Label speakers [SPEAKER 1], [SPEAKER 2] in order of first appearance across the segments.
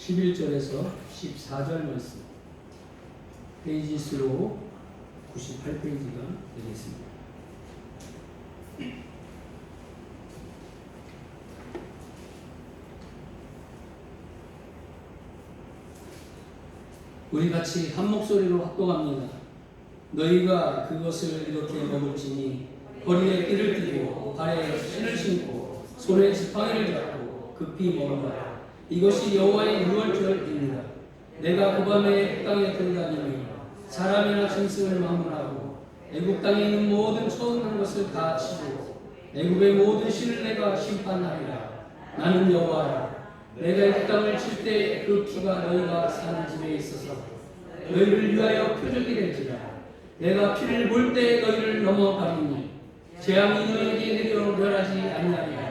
[SPEAKER 1] 11절에서 14절 말씀, 페이지 수로 98페이지가 되겠습니다. 우리 같이 한 목소리로 합독합니다. 너희가 그것을 이렇게 먹을지니 허리에 띠를 띠고 발에 신을 신고 손에 지팡이를 잡고 급히 먹어라. 이것이 여호와의 유월절입니다. 내가 그 밤에 땅에 들어다니며 사람이나 짐승을 막론하고 애굽 땅에 있는 모든 처음 난 것을 다 치고 애굽의 모든 신을 내가 심판하리라. 나는 여호와라. 내가 이 땅을 칠 때 그 피가 너희가 사는 집에 있어서 너희를 위하여 표적이 될지라. 내가 피를 볼 때 너희를 넘어가리니 재앙이 너희에게 내려 멸하지 아니하리라.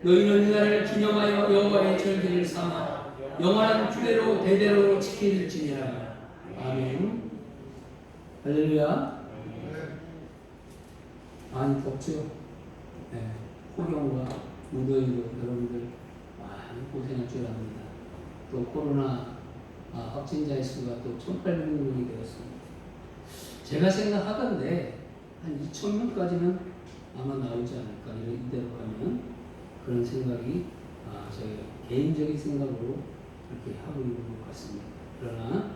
[SPEAKER 1] 너희는 이날을 기념하여 여호와의 절기를 삼아 영원한 규례로 대대로 지킬지니라. 아멘. 할렐루야. 많이 덥죠? 네. 폭염과 무더위로 여러분들 많이 고생할 줄 압니다. 또 코로나 확진자의 수가 또 1,800명이 되었습니다. 제가 생각하건대 한 2,000명까지는 아마 나오지 않을까, 이대로 가면. 그런 생각이 저희 개인적인 생각으로 그렇게 하고 있는 것 같습니다. 그러나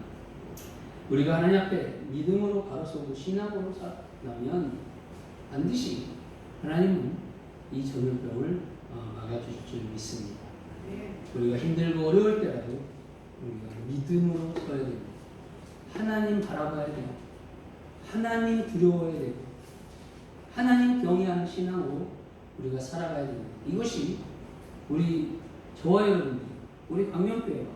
[SPEAKER 1] 우리가 하나님 앞에 믿음으로 바로서고 신앙으로 살아가면 반드시 하나님은 이 전염병을 막아주실 줄 믿습니다. 우리가 힘들고 어려울 때라도 우리가 믿음으로 서야 됩니다. 하나님 바라봐야 돼요. 하나님 두려워야 되고 하나님 경외하는 신앙으로 우리가 살아가야 됩니다. 이것이 저와 여러분들이, 우리 광명교회가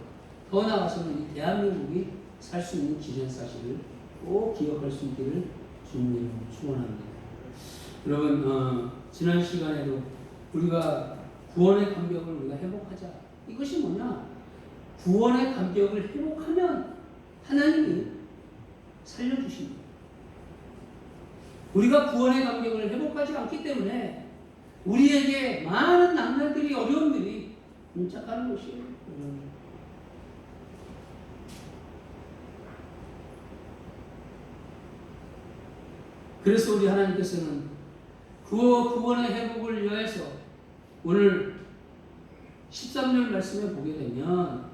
[SPEAKER 1] 더 나아가서는 이 대한민국이 살 수 있는 기전사실을 꼭 기억할 수 있기를 주님으로 축원합니다. 여러분, 지난 시간에도 우리가 구원의 감격을 우리가 회복하자. 이것이 뭐냐? 구원의 감격을 회복하면 하나님이 살려주십니다. 우리가 구원의 감격을 회복하지 않기 때문에 우리에게 많은 난관들이, 어려움들이 문짝하는 것이에요. 그래서 우리 하나님께서는 구원의 회복을 위해서 오늘 13절 말씀에 보게 되면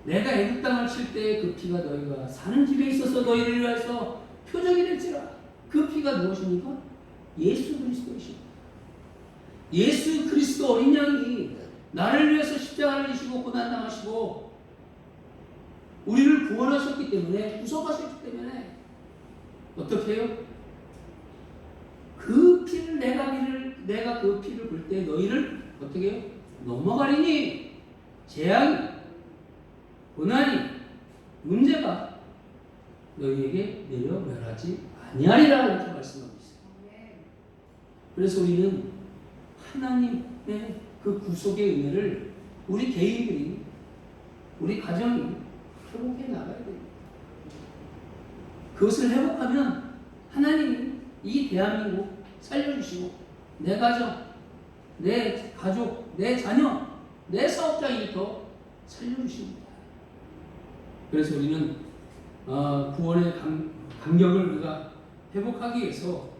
[SPEAKER 1] 내가 애굽 땅을 칠 때 그 피가 너희가 사는 집에 있어서 너희를 위해서 표적이 될지라. 그 피가 무엇입니까? 예수 그리스도이십니다. 예수 그리스도 어린 양이 나를 위해서 십자가를 지시고 고난당하시고 우리를 구원하셨기 때문에, 구속하셨기 때문에 어떻게 해요? 그 피를 내가 그 피를 볼 때 너희를 어떻게 해요? 넘어가리니 재앙이, 고난이, 문제가 너희에게 내려 멸하지 아니하리라, 이렇게 말씀하고 있어요. 그래서 우리는 하나님의 그 구속의 은혜를 우리 개인들이, 우리 가정이 회복해 나가야 됩니다. 그것을 회복하면 하나님이 이 대한민국 살려주시고 내 가정, 내 가족, 내 자녀, 내 사업장부터 살려주십니다. 그래서 우리는 구원의 감격을 우리가 회복하기 위해서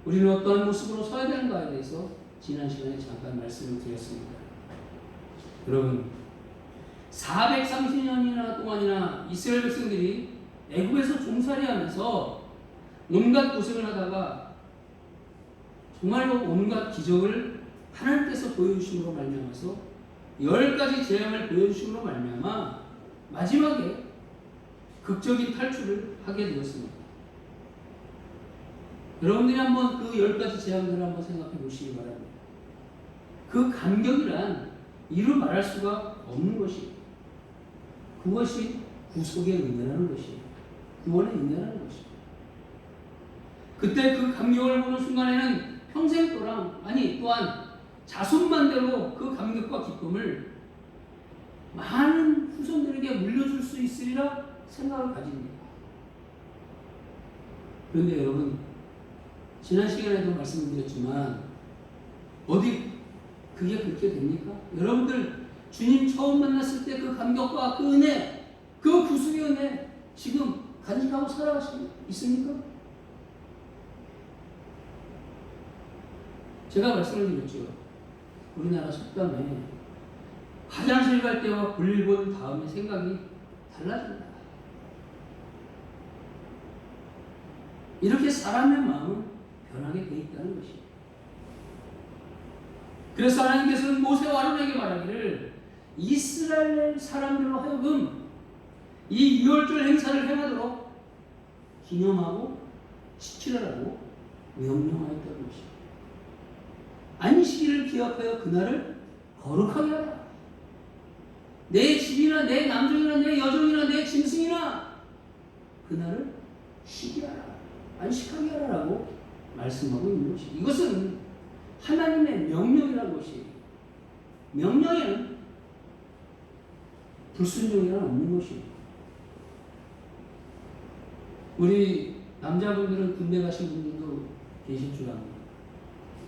[SPEAKER 1] 우리는 어떠한 모습으로 서야 되는가에 대해서 지난 시간에 잠깐 말씀을 드렸습니다. 여러분, 430년이나 동안이나 이스라엘 백성들이 애굽에서 종살이하면서 온갖 고생을 하다가 정말로 온갖 기적을 하나님께서 보여주심으로 말미암아서 10가지 재앙을 보여주심으로 말미암아 마지막에 극적인 탈출을 하게 되었습니다. 여러분들이 한번 그 10가지 재앙들을 한번 생각해 보시기 바랍니다. 그 감격이란 이루 말할 수가 없는 것이에요. 그것이 구속의 은혜라는 것이에요. 구원의 은혜라는 것이에요. 그때 그 감격을 보는 순간에는 평생 또한 자손만대로 그 감격과 기쁨을 많은 후손들에게 물려줄 수 있으리라 생각을 가집니다. 그런데 여러분, 지난 시간에도 말씀드렸지만 어디 그게 그렇게 됩니까? 여러분들 주님 처음 만났을 때 그 감격과 그 은혜, 그 구속의 은혜 지금 간직하고 살아가시고 있습니까? 제가 말씀을 드렸죠. 우리나라 속담에 화장실 갈 때와 볼일 본 다음에 생각이 달라진다. 이렇게 사람의 마음은 변하게 돼 있다는 것이에요. 그래서 하나님께서는 모세와 아론에게 말하기를 이스라엘 사람들로 하여금 이 유월절 행사를 행하도록 기념하고 지키라고 명령하였다는 것이에요. 안식일을 기억하여 그날을 거룩하게 하라. 내 집이나 내 남종이나 내 여종이나 내 짐승이나 그날을 쉬게 하라. 안식하게 하라라고 말씀하고 있는 것이. 이것은 하나님의 명령이라는 것이. 명령에는 불순종이란 없는 것이에요. 우리 남자분들은 군대 가신 분들도 계실 줄 압니다.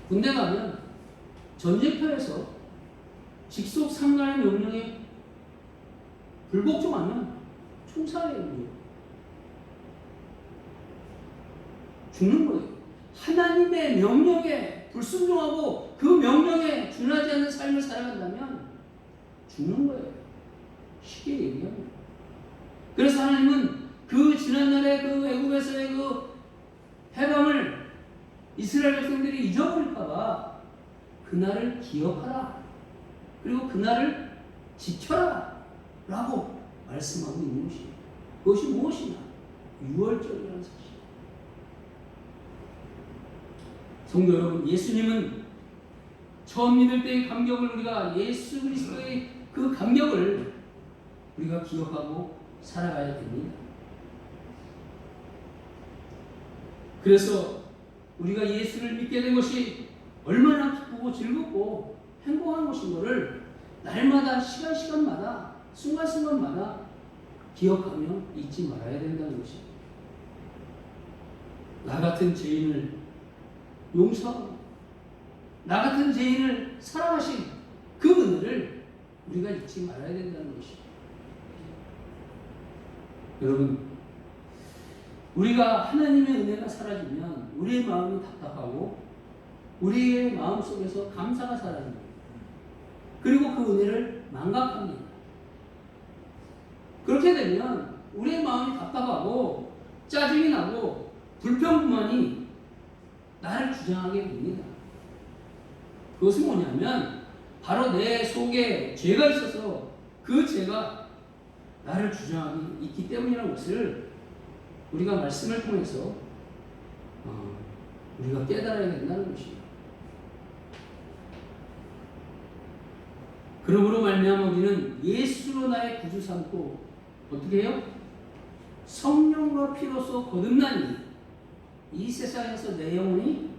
[SPEAKER 1] 군대 가면 전쟁터에서 직속 상관의 명령에 불복종하면 총살이에요. 죽는 거예요. 하나님의 명령에 불순종하고 그 명령에 준하지 않는 삶을 살아간다면 죽는 거예요. 쉽게 얘기하면. 그래서 하나님은 그 지난날의 그 애국에서의 그 해방을 이스라엘 백성들이 잊어버릴까봐 그날을 기억하라. 그리고 그날을 지켜라. 라고 말씀하고 있는 것이에요. 그것이 무엇이냐? 유월절이라는 사실. 성도 여러분, 예수님은 처음 믿을 때의 감격을 우리가 예수 그리스도의 그 감격을 우리가 기억하고 살아가야 됩니다. 그래서 우리가 예수를 믿게 된 것이 얼마나 기쁘고 즐겁고 행복한 것인 것을 날마다 시간마다 순간순간마다 기억하며 잊지 말아야 된다는 것입니다. 나 같은 죄인을 용서하고 나 같은 죄인을 사랑하신 그 은혜를 우리가 잊지 말아야 된다는 것입니다. 여러분, 우리가 하나님의 은혜가 사라지면 우리의 마음이 답답하고 우리의 마음 속에서 감사가 사라집니다. 그리고 그 은혜를 망각합니다. 그렇게 되면 우리의 마음이 답답하고 짜증이 나고 불평불만이 나를 주장하게 됩니다. 그것은 뭐냐면 바로 내 속에 죄가 있어서 그 죄가 나를 주장하기 있기 때문이라는 것을 우리가 말씀을 통해서 우리가 깨달아야 된다는 것입니다. 그러므로 말미암아 우리는 예수로 나의 구주 삼고 어떻게 해요? 성령과 피로써 거듭나니 이 세상에서 내 영혼이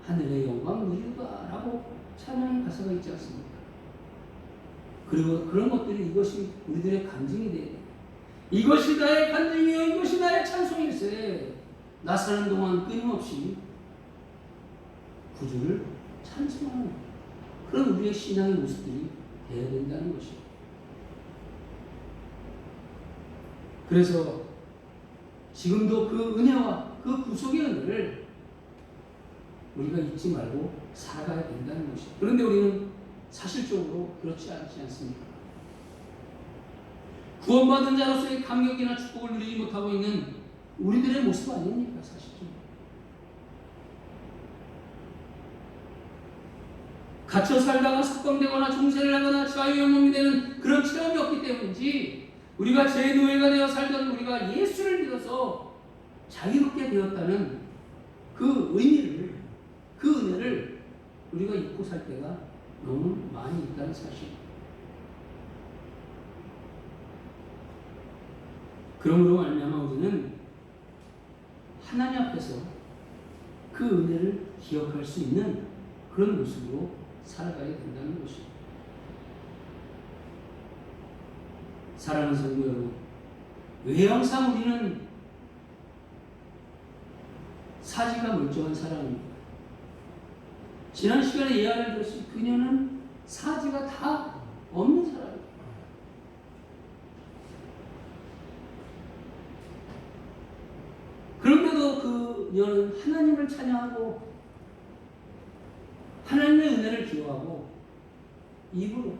[SPEAKER 1] 하늘의 영광 누리도다라고 찬양의 가사가 있지 않습니까? 그리고 그런 것들이 이것이 우리들의 간증이 돼야 돼요. 이것이 나의 간증이요 이것이 나의 찬송일세. 나 사는 동안 끊임없이 구주를 찬송하는 그런 우리의 신앙의 모습들이 되어야 된다는 것이에요. 그래서 지금도 그 은혜와 그 구속의 은혜를 우리가 잊지 말고 살아가야 된다는 것이에요. 그런데 우리는 사실적으로 그렇지 않지 않습니까? 구원받은 자로서의 감격이나 축복을 누리지 못하고 있는 우리들의 모습 아닙니까? 사실적으로. 갇혀 살다가 석방되거나 종세를 하거나 자유영웅이 되는 그런 체험이 없기 때문인지 우리가 제 노예가 되어 살던 우리가 예수를 믿어서 자유롭게 되었다는 그 의미를, 그 은혜를 우리가 잊고 살 때가 너무 많이 있다는 사실. 그러므로 말미암아 우리는 하나님 앞에서 그 은혜를 기억할 수 있는 그런 모습으로 살아가야 된다는 것입니다. 사랑하는 성도 여러분, 외형상 우리는 사지가 멀쩡한 사람입니다. 지난 시간에 예화를 들었을 때 그녀는 사지가 다 없는 사람이에요. 너는 하나님을 찬양하고 하나님의 은혜를 기억하고 입으로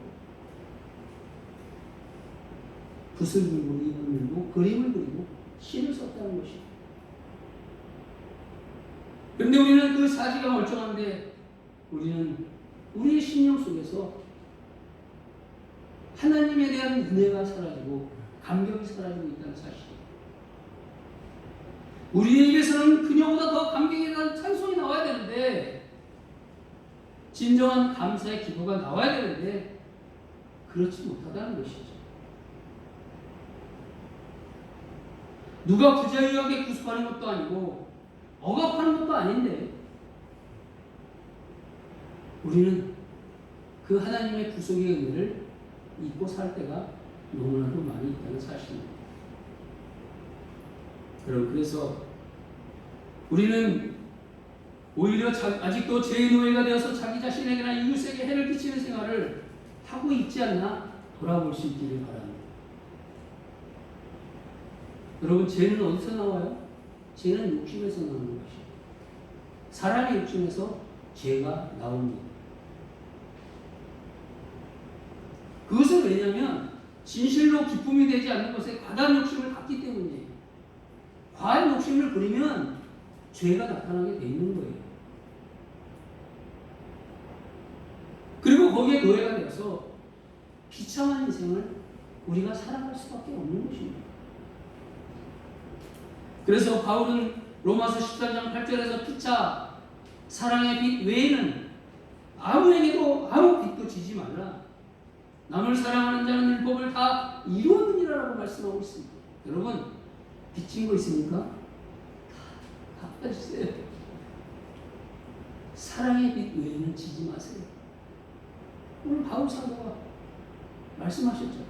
[SPEAKER 1] 붓을 물고 입을 물고 그림을 그리고 시를 썼다는 것이죠. 그런데 우리는 그 사지가 멀쩡한데 우리는 우리의 신령 속에서 하나님에 대한 은혜가 사라지고 감격이 사라지고 있다는 사실이에요. 우리의 입에서는 그녀보다 더 감격에 대한 찬송이 나와야 되는데, 진정한 감사의 기도가 나와야 되는데 그렇지 못하다는 것이죠. 누가 부자유하게 구속하는 것도 아니고 억압하는 것도 아닌데 우리는 그 하나님의 구속의 은혜를 잊고 살 때가 너무나도 많이 있다는 사실입니다. 여러분, 그래서 우리는 오히려 아직도 죄의 노예가 되어서 자기 자신에게나 이웃에게 해를 끼치는 생활을 하고 있지 않나 돌아볼 수 있기를 바랍니다. 여러분, 죄는 어디서 나와요? 죄는 욕심에서 나오는 것이에요. 사람의 욕심에서 죄가 나옵니다. 그것은 왜냐하면 진실로 기쁨이 되지 않는 것에 과다한 욕심을 갖기 때문이에요. 과한 욕심을 부리면 죄가 나타나게 돼 있는 거예요. 그리고 거기에 노예가 되어서 비참한 인생을 우리가 살아갈 수밖에 없는 것입니다. 그래서 바울은 로마서 14장 8절에서 피차 사랑의 빛 외에는 아무에게도 아무 빛도 지지 말라. 남을 사랑하는 자는 율법을 다 이루었느니라라고 말씀하고 있습니다. 여러분, 비친 거 있습니까? 다 갚아주세요. 사랑의 빛 외에는 지지 마세요. 오늘 바울 사도가 말씀하셨죠.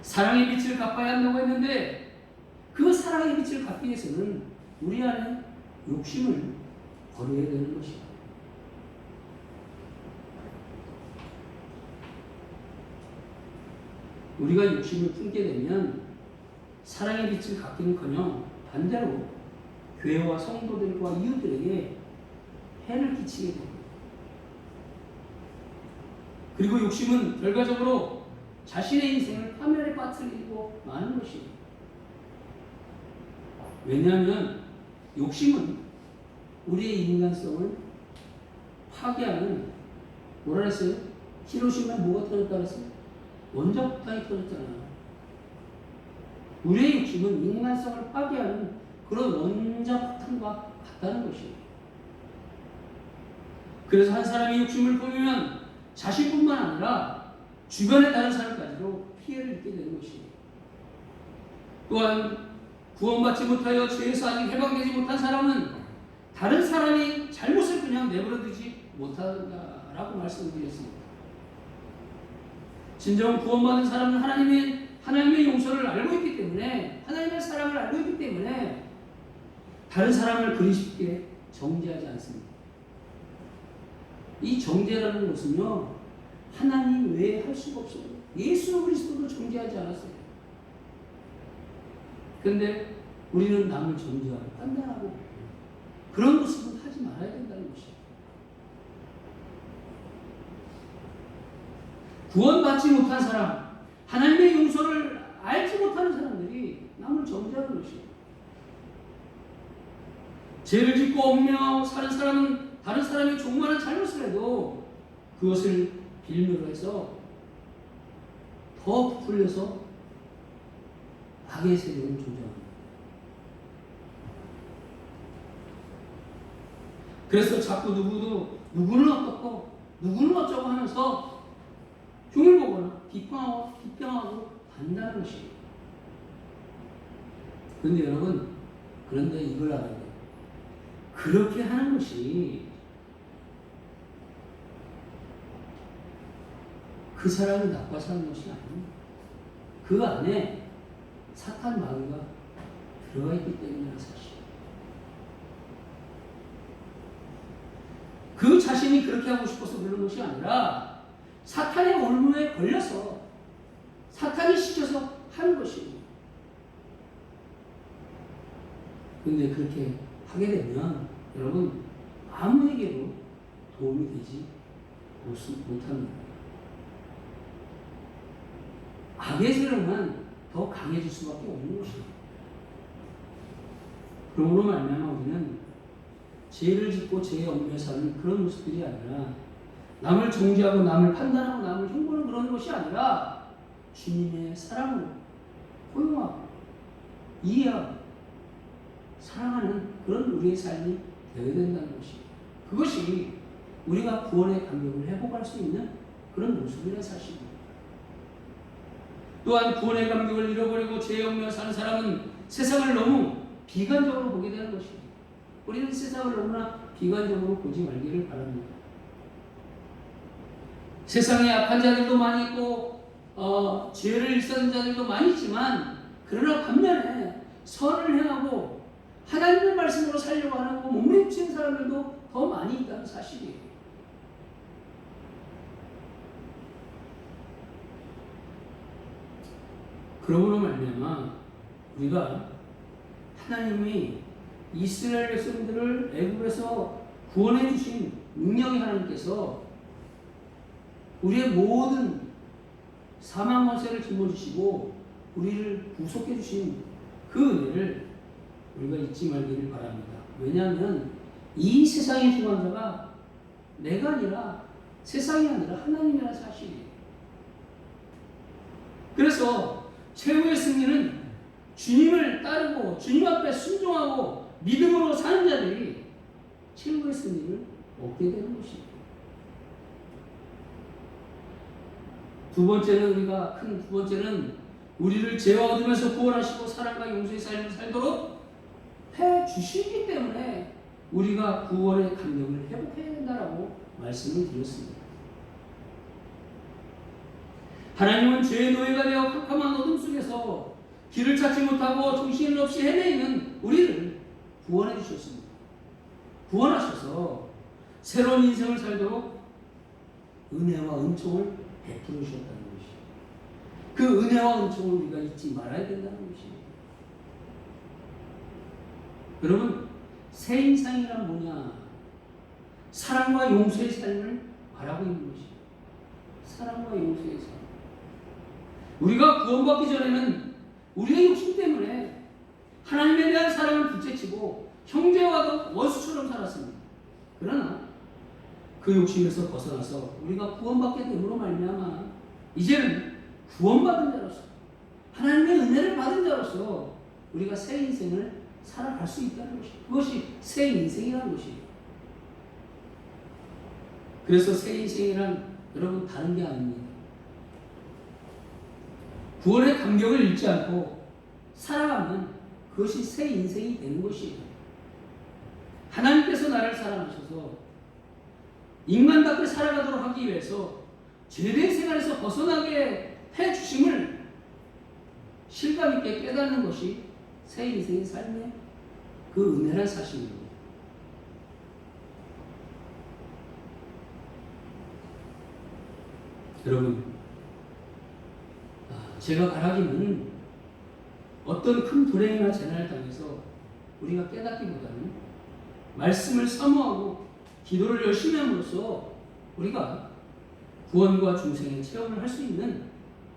[SPEAKER 1] 사랑의 빛을 갚아야 한다고 했는데 그 사랑의 빛을 갚기 위해서는 우리 안에 욕심을 버려야 되는 것이다. 우리가 욕심을 품게 되면 사랑의 빛을 갚기는커녕 반대로 교회와 성도들과 이웃들에게 해를 끼치게 됩니다. 그리고 욕심은 결과적으로 자신의 인생을 파멸에 빠뜨리고 마는 것이에요. 왜냐하면 욕심은 우리의 인간성을 파괴하는, 뭐라 그랬어요? 히로시마에 뭐가 터졌다 그랬어요? 원자폭탄이 터졌잖아요. 우리의 욕심은 인간성을 파괴하는 그런 원자폭탄과 같다는 것이에요. 그래서 한 사람이 욕심을 부리면 자신뿐만 아니라 주변의 다른 사람까지도 피해를 입게 되는 것이에요. 또한 구원받지 못하여 죄에서 아직 해방되지 못한 사람은 다른 사람이 잘못을 그냥 내버려두지 못한다라고 말씀드렸습니다. 진정 구원받은 사람은 하나님의 용서를 알고 있기 때문에, 하나님의 사랑을 알고 있기 때문에 다른 사람을 그리 쉽게 정죄하지 않습니다. 이 정죄라는 것은요, 하나님 외에 할 수가 없어요. 예수 그리스도도 정죄하지 않았어요. 그런데 우리는 남을 정죄하고 판단하고 그런 모습은 하지 말아야 된다는 것이에요. 구원받지 못한 사람, 하나님의 용서를 알지 못하는 사람들이 남을 정죄하는 것이에요. 죄를 짓고 얽매여 사는 사람은 다른 사람이 조그마한 잘못을 해도 그것을 빌미로 해서 더 부풀려서 악의 세력을 조장합니다. 그래서 자꾸 누구는 어떻고 누구는 어쩌고 하면서 흉을 보거나 비평하고 한다는 것이에요. 그런데 여러분, 그런데 이걸 알아야 돼요. 그렇게 하는 것이 그 사람이 나빠서 하는 것이 아닙니다. 그 안에 사탄 마귀가 들어가 있기 때문이라는 사실. 그 자신이 그렇게 하고 싶어서 그런 것이 아니라 사탄의 올무에 걸려서 사탄이 시켜서 하는 것입니다. 근데 그렇게 하게 되면 여러분 아무에게도 도움이 되지 못합니다. 악의 세력만 더 강해질 수밖에 없는 것입니다. 그러므로 말미암아 우리는 죄를 짓고 죄의 엄밀에 사는 그런 모습들이 아니라 남을 정죄하고 남을 판단하고 남을 흉보는 그런 것이 아니라 주님의 사랑으로 포용하고 이해하고 사랑하는 그런 우리의 삶이 되어야 된다는 것입니다. 그것이 우리가 구원의 감격을 회복할 수 있는 그런 모습이라는 사실입니다. 또한 구원의 감격을 잃어버리고 죄의 얽매여 사는 사람은 세상을 너무 비관적으로 보게 되는 것입니다. 우리는 세상을 너무나 비관적으로 보지 말기를 바랍니다. 세상에 악한 자들도 많이 있고 죄를 일삼는 자들도 많이 있지만 그러나 반면에 선을 행하고 하나님의 말씀으로 살려고 하고 몸부림치는 사람들도 더 많이 있다는 사실이에요. 그러므로 말미암아 우리가 하나님이 이스라엘 백성들을 애굽에서 구원해 주신 능력의 하나님께서 우리의 모든 사망 권세를 짊어지시고 우리를 구속해 주신 그 은혜를 우리가 잊지 말기를 바랍니다. 왜냐하면 이 세상의 주관자가 내가 아니라 세상이 아니라 하나님이라는 사실이에요. 그래서 최후의 승리는 주님을 따르고 주님 앞에 순종하고 믿음으로 사는 자들이 최후의 승리를 얻게 되는 것입니다. 두 번째는 우리를 죄와 어둠에서 구원하시고 사랑과 용서의 삶을 살도록 해 주시기 때문에 우리가 구원의 감격을 회복해야 된다라고 말씀을 드렸습니다. 하나님은 죄의 노예가 되어 캄캄한 어둠 속에서 길을 찾지 못하고 정신 없이 헤매이는 우리를 구원해 주셨습니다. 구원하셔서 새로운 인생을 살도록 은혜와 은총을 베풀어 주셨다는 것이죠. 그 은혜와 은총을 우리가 잊지 말아야 된다는 것입니다. 여러분, 새 인생이란 뭐냐? 사랑과 용서의 삶을 말하고 있는 것입니다. 사랑과 용서의 삶. 우리가 구원받기 전에는 우리의 욕심 때문에 하나님에 대한 사랑을 둘째치고 형제와도 원수처럼 살았습니다. 그러나 그 욕심에서 벗어나서 우리가 구원받게 됨으로 말미암아 이제는 구원받은 자로서 하나님의 은혜를 받은 자로서 우리가 새 인생을 살아갈 수 있다는 것입니다. 그것이 새 인생이라는 것입니다. 그래서 새 인생이란 여러분 다른 게 아닙니다. 구원의 감격을 잃지 않고 살아가면 그것이 새 인생이 되는 것이에요. 하나님께서 나를 사랑하셔서 인간답게 살아가도록 하기 위해서 죄된 생활에서 벗어나게 해주심을 실감있게 깨닫는 것이 새 인생의 삶의 그 은혜란 사실입니다. 여러분, 제가 바라기는 어떤 큰 불행이나 재난을 당해서 우리가 깨닫기보다는 말씀을 사모하고 기도를 열심히 함으로써 우리가 구원과 중생의 체험을 할 수 있는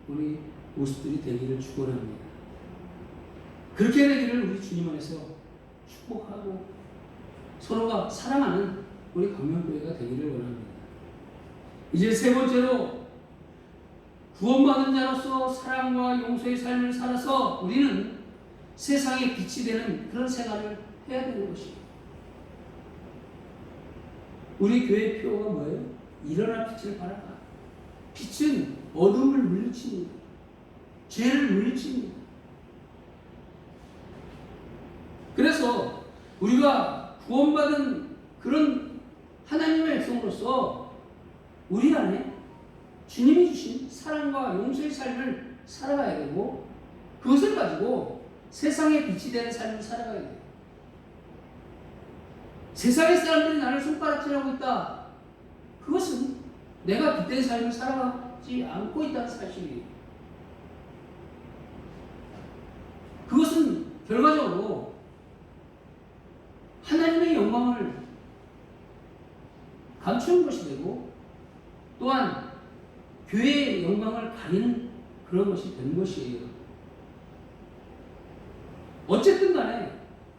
[SPEAKER 1] 우리 모습들이 되기를 축원합니다. 그렇게 되기를 우리 주님 안에서 축복하고 서로가 사랑하는 우리 강명교회가 되기를 원합니다. 이제 세 번째로 구원받은 자로서 사랑과 용서의 삶을 살아서 우리는 세상에 빛이 되는 그런 생활을 해야 되는 것입니다. 우리 교회의 표어가 뭐예요? 일어나 빛을 발하라. 빛은 어둠을 물리칩니다. 죄를 물리칩니다. 그래서 우리가 구원받은 그런 하나님의 백성으로서 우리 안에 주님이 주신 사랑과 용서의 삶을 살아가야 되고 그것을 가지고 세상에 빛이 되는 삶을 살아가야 돼요. 세상의 사람들이 나를 손가락질하고 있다. 그것은 내가 빛된 삶을 살아가지 않고 있다는 사실이에요. 그것은 결과적으로 또한 교회의 영광을 가리는 그런 것이 된 것이에요. 어쨌든 간에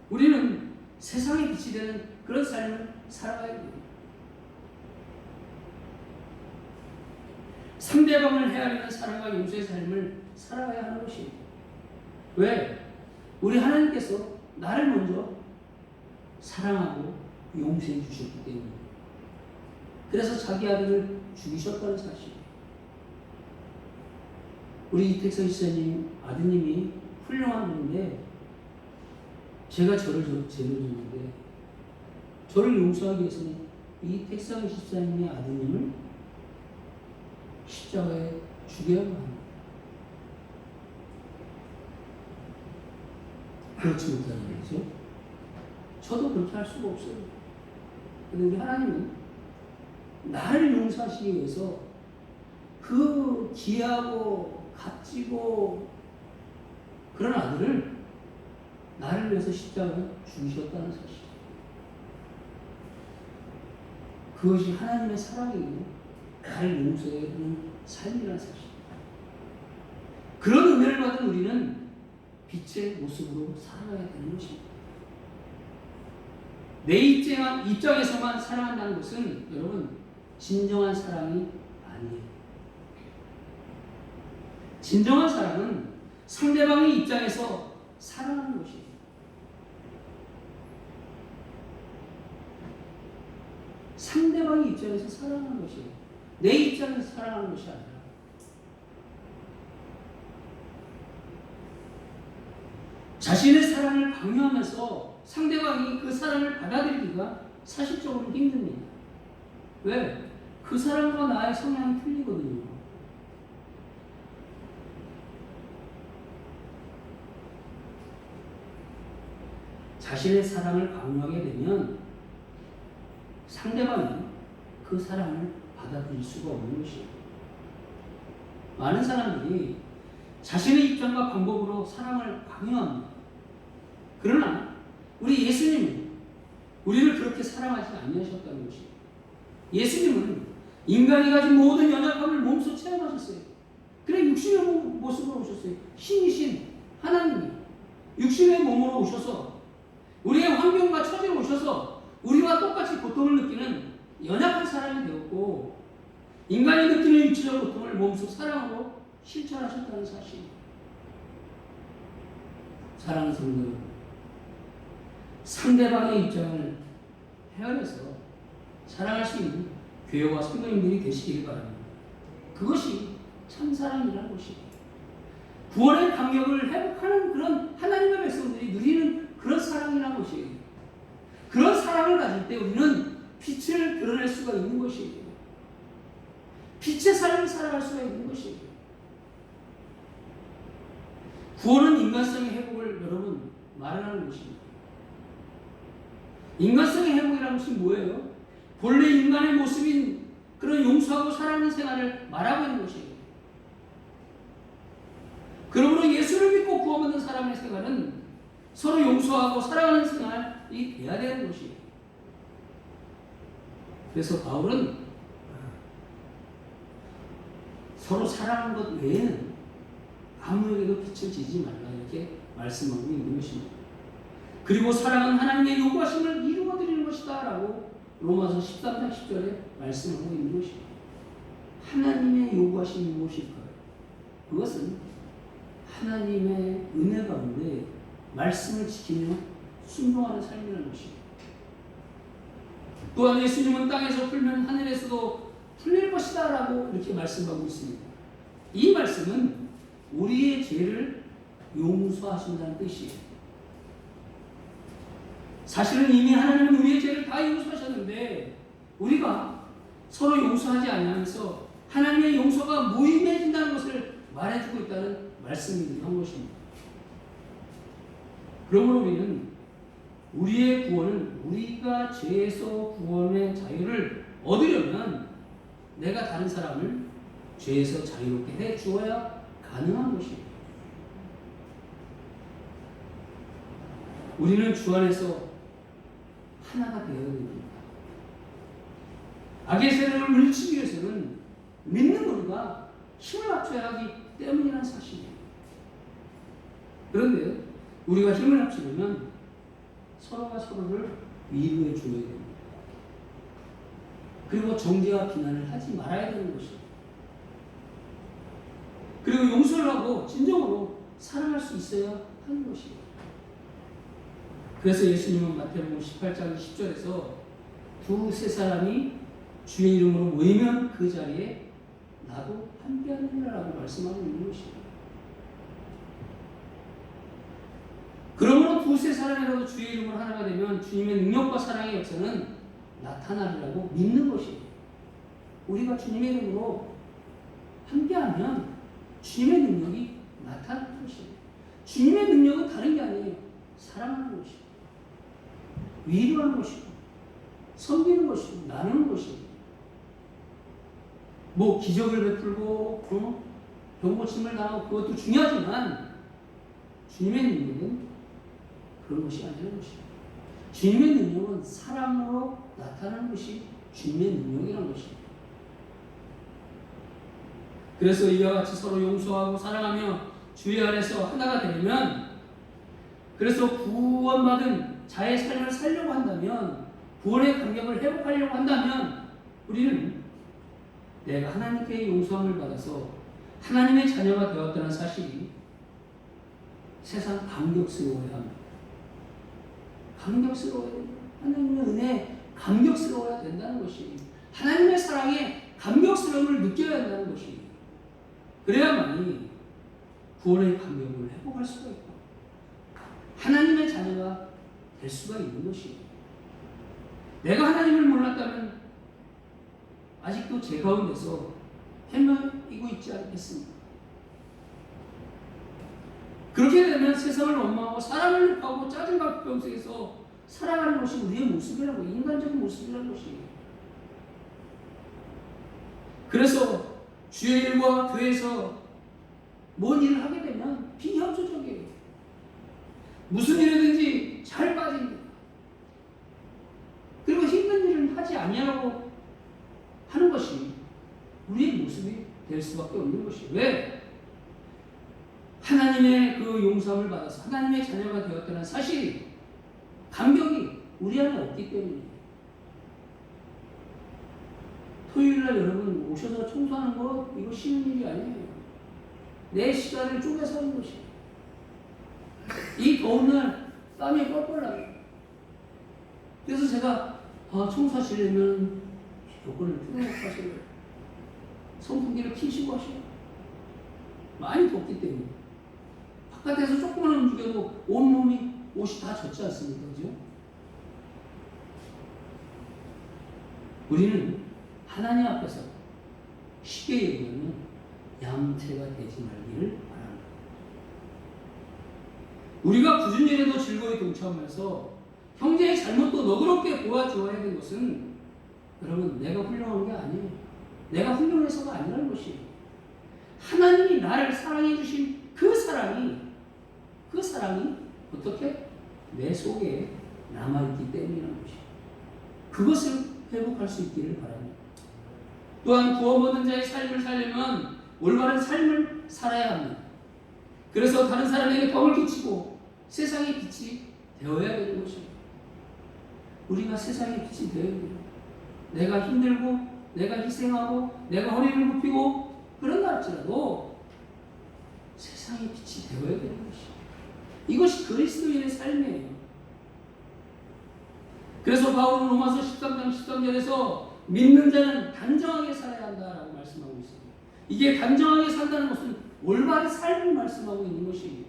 [SPEAKER 1] 우리는 세상에 빛이 되는 그런 삶을 살아가야 됩니다. 상대방을 헤아리는 사랑과 용서의 삶을 살아가야 하는 것입니다. 왜? 우리 하나님께서 나를 먼저 사랑하고 용서해 주셨기 때문에, 그래서 자기 아들을 죽이셨다는 사실. 우리 이택선 지사님 아드님이 훌륭한 분인데, 제가 저를 줬는데, 저를 용서하기 위해서는 이택선 지사님의 아드님을 십자가에 죽여야만 합니다. 그렇지 못하는 거죠. 저도 그렇게 할 수가 없어요. 그런데 우리 하나님은 나를 용서하시기 위해서 그 귀하고 값지고 그런 아들을 나를 위해서 십자가에 죽이셨다는 사실. 그것이 하나님의 사랑이고 나를 용서하는 삶이라는 사실. 그런 은혜를 받은 우리는 빛의 모습으로 살아가야 되는 것입니다. 내 입장에서만 사랑한다는 것은 여러분 진정한 사랑이 아니에요. 진정한 사랑은 상대방의 입장에서 사랑하는 것이에요. 상대방의 입장에서 사랑하는 것이에요. 내 입장에서 사랑하는 것이 아니라. 자신의 사랑을 강요하면서 상대방이 그 사랑을 받아들이기가 사실적으로 힘듭니다. 왜? 그 사람과 나의 성향이 틀리거든요. 자신의 사랑을 강요하게 되면 상대방이 그 사랑을 받아들일 수가 없는 것이에요. 많은 사람들이 자신의 입장과 방법으로 사랑을 강요합니다. 그러나 우리 예수님은 우리를 그렇게 사랑하지 아니하셨다는 것이에요. 예수님은 인간이 가진 모든 연약함을 몸소 체험하셨어요. 그래 육신의 모습으로 오셨어요. 신이신 하나님이 육신의 몸으로 오셔서 우리의 환경과 처지에 오셔서 우리와 똑같이 고통을 느끼는 연약한 사람이 되었고, 인간이 느끼는 육체적 고통을 몸소 사랑으로 실천하셨다는 사실. 사랑하는 성도 여러분, 상대방의 입장을 헤아려서 사랑할 수 있는 교회와 성도님들이 되시길 바랍니다. 그것이 참 사랑이라는 것이에요. 구원의 감격을 회복하는 그런 하나님의 백성들이 누리는 그런 사랑이라는 것이에요. 그런 사랑을 가질 때 우리는 빛을 드러낼 수가 있는 것이에요. 빛의 삶을 살아갈 수가 있는 것이에요. 구원은 인간성의 회복을 여러분 말하는 것입니다. 인간성의 회복이라는 것이 뭐예요? 본래 인간의 모습인 그런 용서하고 사랑하는 생활을 말하고 있는 것이에요. 그러므로 예수를 믿고 구원받는 사람의 생활은 서로 용서하고 사랑하는 생활이 돼야 되는 것이에요. 그래서 바울은 서로 사랑하는 것 외에는 아무에게도 빛을 지지 말라 이렇게 말씀하고 있는 것입니다. 그리고 사랑은 하나님의 요구하심을 이루어드리는 것이다 라고 로마서 13장 10절에 말씀하고 있는 것입니다. 하나님의 요구하심이 무엇일까요? 그것은 하나님의 은혜 가운데 말씀을 지키며 순종하는 삶이라는 것입니다. 또한 예수님은 땅에서 풀면 하늘에서도 풀릴 것이다 라고 이렇게 말씀하고 있습니다. 이 말씀은 우리의 죄를 용서하신다는 뜻이에요. 사실은 이미 하나님은 우리의 죄를 다 용서하셨는데 우리가 서로 용서하지 않으면서 하나님의 용서가 무의미해진다는 것을 말해주고 있다는 말씀이 한 것입니다. 그러므로 우리는 우리의 구원은 우리가 죄에서 구원의 자유를 얻으려면 내가 다른 사람을 죄에서 자유롭게 해 주어야 가능한 것입니다. 우리는 주 안에서 하나가 되어야 됩니다. 악의 세력을 물리치기 위해서는 하나님과 힘을 합쳐야 하기 때문이라는 사실이에요. 그런데 우리가 힘을 합치려면 서로가 서로를 위로해 줘야 됩니다. 그리고 정죄와 비난을 하지 말아야 되는 것이에요. 그리고 용서를 하고 진정으로 사랑할 수 있어야 하는 것이에요. 그래서 예수님은 마태복음 18장 10절에서 두세 사람이 주의 이름으로 모이면 그 자리에 나도 함께하느니라라고 말씀하고 있는 것이에요. 그러므로 두세 사람이라도 주의 이름으로 하나가 되면 주님의 능력과 사랑의 역사는 나타나리라고 믿는 것이에요. 우리가 주님의 이름으로 함께하면 주님의 능력이 나타나는 것이에요. 주님의 능력은 다른 게 아니에요. 사랑하는 것이고, 위로하는 것이고, 섬기는 것이고, 나누는 것이고, 뭐 기적을 베풀고 병 고침을 당하고 그것도 중요하지만 주님의 능력은 그런 것이 아니라는 것이에요. 주님의 능력은 사랑으로 나타나는 것이 주님의 능력이라는 것이에요. 그래서 이와 같이 서로 용서하고 사랑하며 주의 안에서 하나가 되면, 그래서 구원받은 자의 삶을 살려고 한다면, 구원의 감격을 회복하려고 한다면 우리는 내가 하나님께 용서함을 받아서 하나님의 자녀가 되었다는 사실이 세상 감격스러워야 합니다. 감격스러워야 됩니다. 하나님의 은혜에 감격스러워야 된다는 것이, 하나님의 사랑에 감격스러움을 느껴야 한다는 것이, 그래야만이 구원의 감격을 회복할 수가 있고 하나님의 자녀가 될 수가 있는 것이에요. 내가 하나님을 몰랐다면 아직도 제 가운데서 헤매이고 있지 않겠습니까? 그렇게 되면 세상을 원망하고 사람을 욕하고 짜증과 비평 속에서 살아가는 것이 우리의 모습이라고, 인간적인 모습이라는 것이에요. 그래서 주의 일과 교회에서 뭔 일을 하게 되면 비협조적이에요. 무슨 일이든지 잘 빠집니다. 그리고 힘든 일은 하지 아니하고 하는 것이 우리의 모습이 될 수밖에 없는 것이에요. 왜? 하나님의 그 용서함을 받아서 하나님의 자녀가 되었다는 사실이, 감격이 우리 안에 없기 때문이에요. 토요일날 여러분 오셔서 청소하는 거 이거 쉬운 일이 아니에요. 내 시간을 쪼개서 하는 것이에요. 이 더운 날 땀이 뻘뻘 나요. 그래서 제가 청소하시려면 요거를 틀어놓고 하셔요. 선풍기를 켜시고 하셔요. 많이 덥기 때문에. 바깥에서 조금만 움직여도 온몸이, 옷이 다 젖지 않습니까? 그죠? 우리는 하나님 앞에서 쉽게 얘기하면 얌체가 되지 말기를 바랍니다. 우리가 굳은 일에도 즐거이 동참하면서 형제의 잘못도 너그럽게 보아주어야 되는 것은, 여러분, 내가 훌륭한 게 아니에요. 내가 훌륭해서가 아니라는 것이에요. 하나님이 나를 사랑해 주신 그 사랑이 어떻게? 내 속에 남아있기 때문이라는 것이에요. 그것을 회복할 수 있기를 바랍니다. 또한 구원받은 자의 삶을 살려면 올바른 삶을 살아야 합니다. 그래서 다른 사람에게 덕을 끼치고 세상의 빛이 되어야 되는 것입니다. 우리가 세상의 빛이 되어야 돼요. 내가 힘들고 내가 희생하고 내가 허리를 굽히고 그런다 할지라도 세상의 빛이 되어야 되는 것이에요. 이것이 그리스도인의 삶이에요. 그래서 바울은 로마서 13장 13절에서 믿는 자는 단정하게 살아야 한다라고 말씀하고 있습니다. 이게 단정하게 산다는 것은 올바른 삶을 말씀하고 있는 것이에요.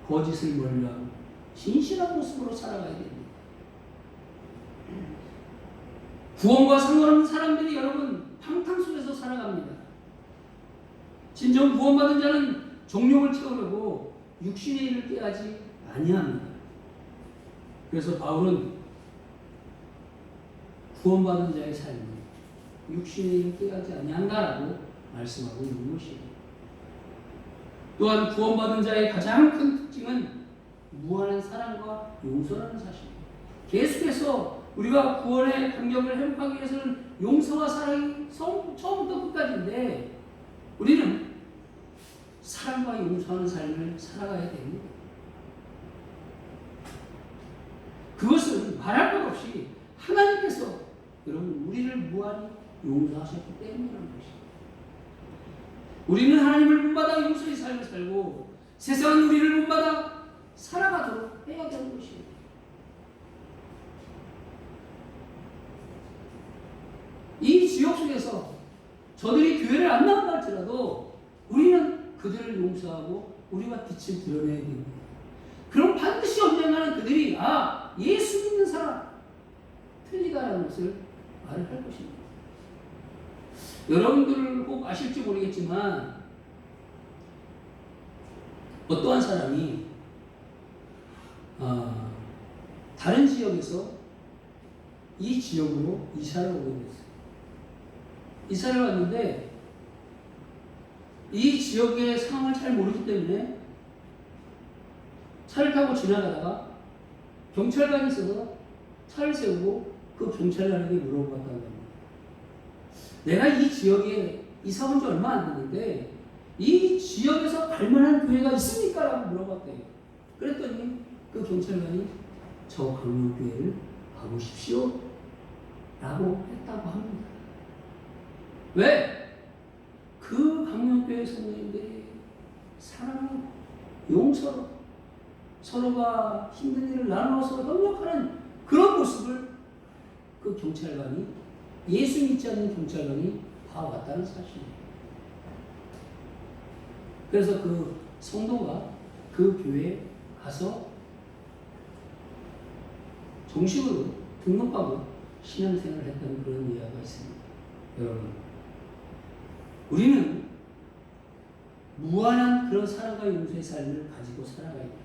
[SPEAKER 1] 거짓을 멀리하고 진실한 모습으로 살아가야 됩니다. 구원과 상관없는 사람들이 여러분 팡팡 속에서 살아갑니다. 진정 구원받은 자는 정욕을 채우려고 육신의 일을 깨하지 아니합니다. 그래서 바울은 구원받은 자의 삶은 육신의 일을 깨하지 아니한다라고 말씀하고 있는 것입니다. 또한 구원받은 자의 가장 큰 특징은 무한한 사랑과 용서라는 사실입니다. 계속해서 우리가 구원의 감격을 회복하기 위해서는 용서와 사랑이 처음부터 끝까지인데 우리는 사랑과 용서하는 삶을 살아가야 됩니다. 그것은 말할 것 없이 하나님께서 여러분 우리를 무한히 용서하셨기 때문이라는 것입니다. 우리는 하나님을 본받아 용서의 삶을 살고 세상은 우리를 본받아 살아가도록 해야 되는 것입니다. 이 지역 속에서 저들이 교회를 안 나온다 할지라도 우리는 그들을 용서하고 우리가 빛을 드러내야 됩니다. 그럼 반드시 언젠가는 그들이 예수 믿는 사람 틀리다라는 것을 말을 할 것입니다. 여러분들 꼭 아실지 모르겠지만 어떠한 사람이 다른 지역에서 이 지역으로 이사를 오게 됐어요. 이사를 왔는데 이 지역의 상황을 잘 모르기 때문에 차를 타고 지나가다가 경찰관이 있어서 차를 세우고 그 경찰관에게 물어봤다는 겁니다. 내가 이 지역에 이사 온 지 얼마 안 됐는데 이 지역에서 갈만한 교회가 있습니까? 라고 물어봤대요. 그랬더니 그 경찰관이 저 강릉교회를 가보십시오 라고 했다고 합니다. 왜? 그 강릉교회 성도님들이 사랑하고 용서로 서로가 힘든 일을 나누어서 협력하는 그런 모습을 그 경찰관이 예수 믿지 않는 경찰관이 봐왔다는 사실입니다. 그래서 그 성도가 그 교회에 가서 정식으로 등록하고 신앙생활을 했다는 그런 이야기가 있습니다. 여러분, 우리는 무한한 그런 사랑과 용서의 삶을 가지고 살아가야 됩니다.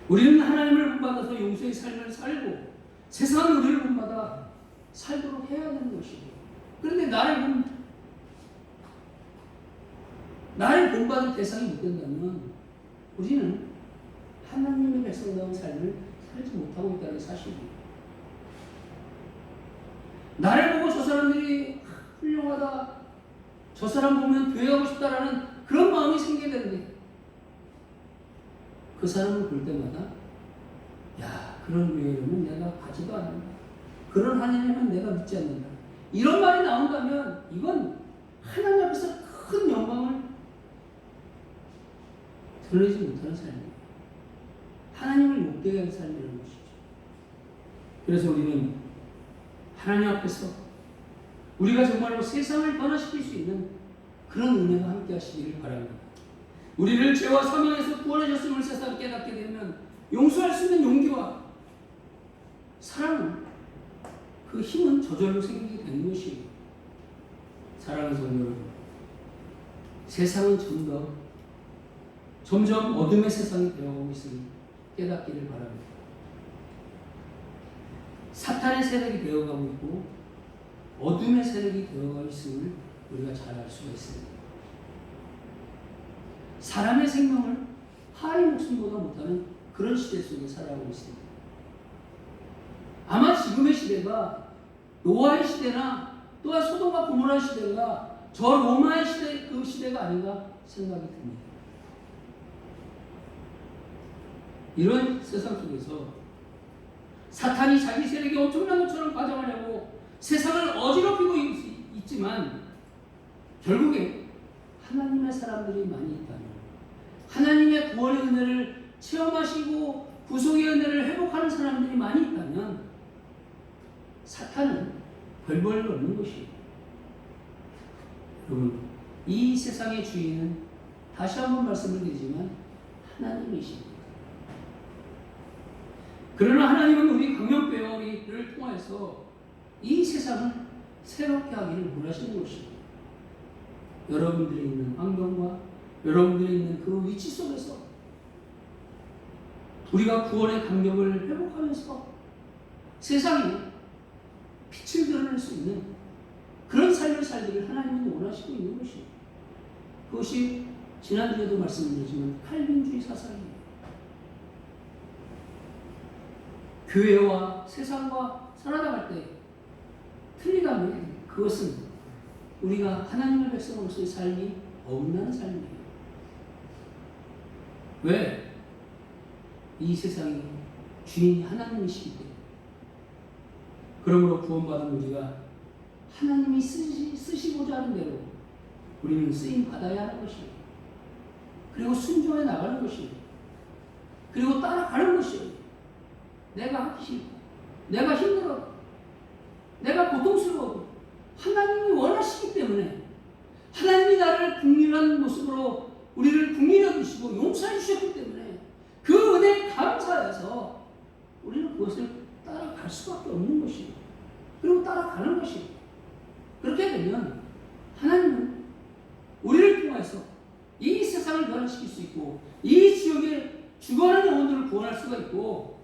[SPEAKER 1] 우리는 하나님을 본받아서 용서의 삶을 살고 세상은 우리를 본받아 살도록 해야 되는 것이고, 그런데 나를 본받을 대상이 못 된다면 우리는 하나님의 백성다운 삶을 살지 못하고 있다는 사실입니다. 나를 보고 저 사람들이 훌륭하다, 저 사람 보면 교회 가고 싶다라는 그런 마음이 생겨야 되는데 그 사람을 볼 때마다 그런 교회라면 내가 가지도 않는다, 그런 하나님은 내가 믿지 않는다, 이런 말이 나온다면 이건 하나님 앞에서 큰 영광을 드러내지 못하는 삶이에요. 하나님을 욕되게 하는 삶이라는 것이죠. 그래서 우리는 하나님 앞에서 우리가 정말로 세상을 변화시킬 수 있는 그런 은혜가 함께 하시기를 바랍니다. 우리를 죄와 사망에서 구원하셨음을 세상 깨닫게 되면 용서할 수 있는 용기와 사랑은 그 힘은 저절로 생기게 되는 것이에요. 사랑하는 성도 여러분, 세상은 점점 어둠의 세상이 되어가고 있음을 깨닫기를 바랍니다. 사탄의 세력이 되어가고 있고 어둠의 세력이 되어가고 있음을 우리가 잘 알 수가 있습니다. 사람의 생명을 파리 목숨보다 못하는 그런 시대 속에 살아가고 있습니다. 아마 지금의 시대가 노아의 시대나 또한 소돔과 고모라 시대가 저 로마의 시대, 그 시대가 아닌가 생각이 듭니다. 이런 세상 속에서 사탄이 자기 세력이 엄청난 것처럼 가져가려고 세상을 어지럽히고 있지만 결국에 하나님의 사람들이 많이 있다면, 하나님의 구원의 은혜를 체험하시고 구속의 은혜를 회복하는 사람들이 많이 있다면 사탄은 벌벌 없는 것이에요. 여러분, 이 세상의 주인은 다시 한번 말씀을 드리지만 하나님이십니다. 그러나 하나님은 우리 강연배우를 통해서 이 세상을 새롭게 하기를 원하시는 것입니다. 여러분들이 있는 환경과 여러분들이 있는 그 위치 속에서 우리가 구원의 감격을 회복하면서 세상에 빛을 드러낼 수 있는 그런 삶을 살기를 하나님은 원하시고 있는 것이에요. 그것이 지난주에도 말씀드렸지만 칼빈주의 사상이에요. 교회와 세상과 살아나갈 때 틀리다면 그것은 우리가 하나님의 백성으로서의 삶이 없는 삶이에요. 왜? 이 세상이 주인이 하나님이시기 때문에. 그러므로 구원받은 우리가 하나님이 쓰시고자 하는 대로 우리는 쓰임 받아야 하는 것이에요. 그리고 순종해 나가는 것이에요. 그리고 따라가는 것이에요. 내가 하기 싫고, 내가 힘들어, 내가 고통스러워. 하나님이 원하시기 때문에 하나님이 나를 국민한 모습으로 우리를 국민해 주시고 용서해 주셨기 때문에 그 은혜에 감사해서 우리는 그것을 따라갈 수밖에 없는 것이에요. 그리고 따라가는 것이에요. 그렇게 되면 하나님은 우리를 통해서 이 세상을 변화시킬 수 있고 이 지역에 죽어가는 영혼들을 구원할 수가 있고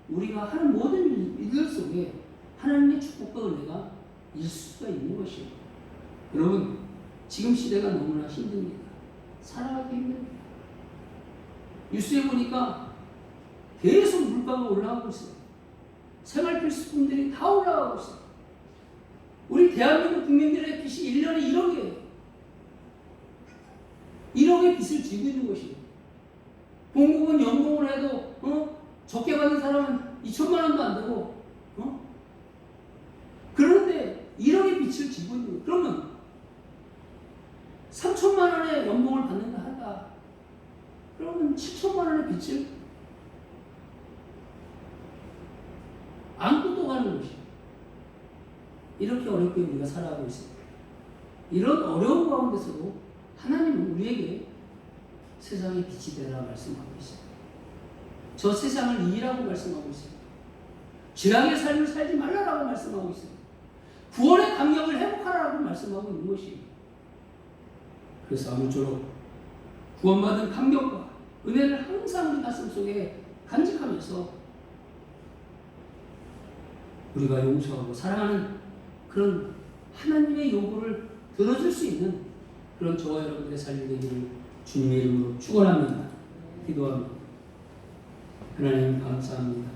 [SPEAKER 1] 우리가 하는 모든 일들 속에 하나님의 축복과 은혜가 있을 수가 있는 것이에요. 여러분, 지금 시대가 너무나 힘듭니다. 살아가기 힘듭니다. 뉴스에 보니까 계속 물가가 올라가고 있어요. 생활 필수품들이 다 올라가고 있어요. 우리 대한민국 국민들의 빚이 1년에 1억이에요. 1억의 빚을 지고 있는 것이에요. 공무원 연봉을 해도 적게 받는 사람은 2천만 원도 안 되고 그런데 1억의 빚을 지고 있는 거예요. 그러면 3천만 원의 연봉을 받는다 한다. 그러면 7천만 원의 빚을 안고 또 가는 것이에요. 이렇게 어렵게 우리가 살아가고 있습니다. 이런 어려운 가운데서도 하나님은 우리에게 세상의 빛이 되라 말씀하고 있습니다. 저 세상을 이기라고 말씀하고 있습니다. 죄악의 삶을 살지 말라라고 말씀하고 있습니다. 구원의 감격을 회복하라고 말씀하고 있는 것입니다. 그래서 아무쪼록 구원받은 감격과 은혜를 항상 우리 가슴 속에 간직하면서 우리가 용서하고 사랑하는 그런 하나님의 요구를 들어줄 수 있는 그런 저와 여러분들의 삶이 되기를 주님의 이름으로 축원합니다. 기도합니다. 하나님 감사합니다.